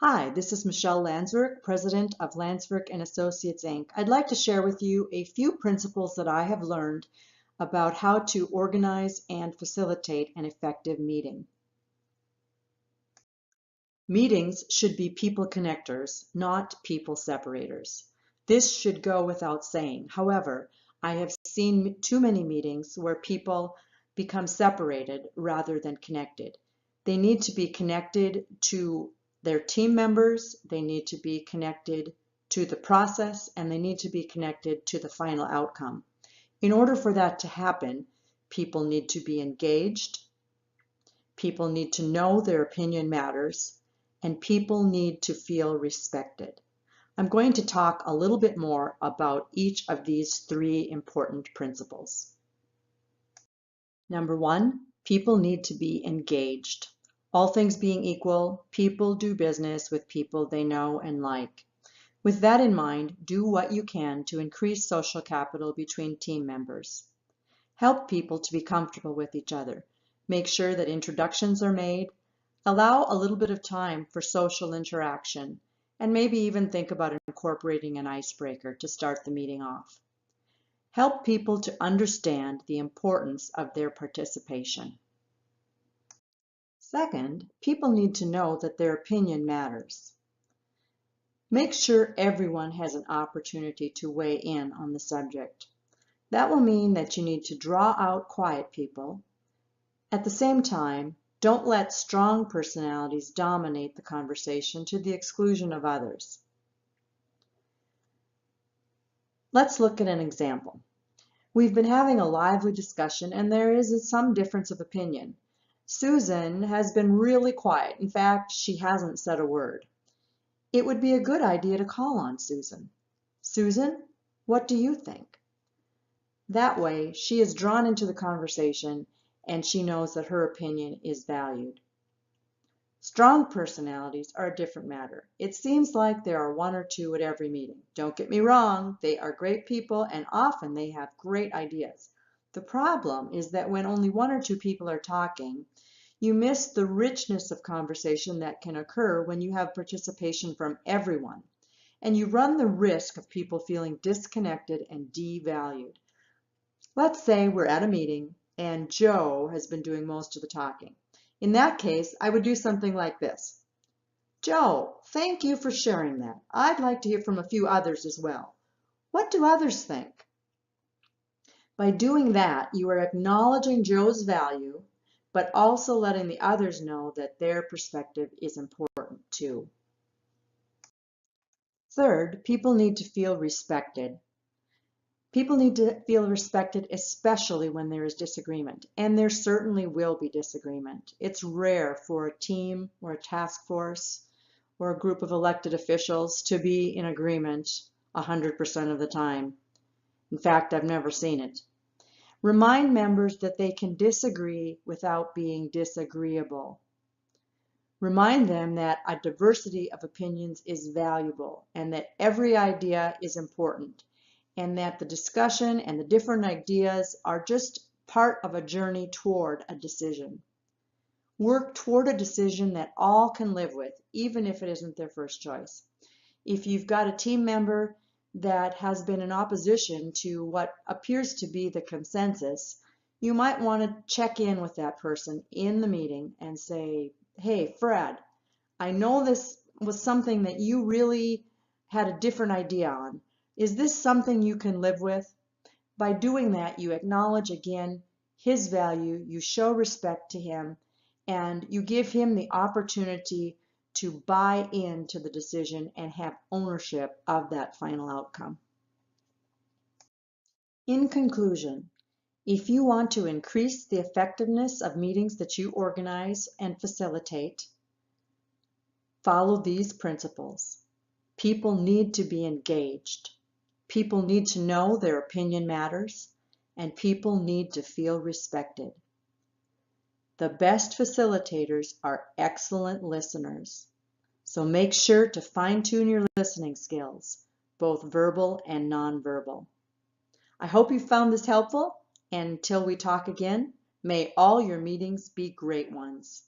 Hi, this is Michelle Landsverk, President of Landsverk and Associates, Inc. I'd like to share with you a few principles that I have learned about how to organize and facilitate an effective meeting. Meetings should be people connectors, not people separators. This should go without saying. However, I have seen too many meetings where people become separated rather than connected. They need to be connected to their team members, they need to be connected to the process, and they need to be connected to the final outcome. In order for that to happen, people need to be engaged, people need to know their opinion matters, and people need to feel respected. I'm going to talk a little bit more about each of these three important principles. Number one, people need to be engaged. All things being equal, people do business with people they know and like. With that in mind, do what you can to increase social capital between team members. Help people to be comfortable with each other. Make sure that introductions are made. Allow a little bit of time for social interaction, and maybe even think about incorporating an icebreaker to start the meeting off. Help people to understand the importance of their participation. Second, people need to know that their opinion matters. Make sure everyone has an opportunity to weigh in on the subject. That will mean that you need to draw out quiet people. At the same time, don't let strong personalities dominate the conversation to the exclusion of others. Let's look at an example. We've been having a lively discussion and there is some difference of opinion. Susan has been really quiet. In fact, she hasn't said a word. It would be a good idea to call on Susan. Susan, what do you think? That way, she is drawn into the conversation and she knows that her opinion is valued. Strong personalities are a different matter. It seems like there are one or two at every meeting. Don't get me wrong, they are great people and often they have great ideas. The problem is that when only one or two people are talking, you miss the richness of conversation that can occur when you have participation from everyone. And you run the risk of people feeling disconnected and devalued. Let's say we're at a meeting and Joe has been doing most of the talking. In that case, I would do something like this. Joe, thank you for sharing that. I'd like to hear from a few others as well. What do others think? By doing that, you are acknowledging Joe's value, but also letting the others know that their perspective is important too. Third, people need to feel respected. People need to feel respected, especially when there is disagreement, and there certainly will be disagreement. It's rare for a team or a task force or a group of elected officials to be in agreement 100% of the time. In fact, I've never seen it. Remind members that they can disagree without being disagreeable. Remind them that a diversity of opinions is valuable and that every idea is important, and that the discussion and the different ideas are just part of a journey toward a decision. Work toward a decision that all can live with, even if it isn't their first choice. If you've got a team member that has been in opposition to what appears to be the consensus, you might want to check in with that person in the meeting and say, hey, Fred, I know this was something that you really had a different idea on. Is this something you can live with? By doing that, you acknowledge again his value, you show respect to him, and you give him the opportunity to buy into the decision and have ownership of that final outcome. In conclusion, if you want to increase the effectiveness of meetings that you organize and facilitate, follow these principles. People need to be engaged. People need to know their opinion matters, and people need to feel respected. The best facilitators are excellent listeners, so make sure to fine-tune your listening skills, both verbal and nonverbal. I hope you found this helpful, and until we talk again, may all your meetings be great ones.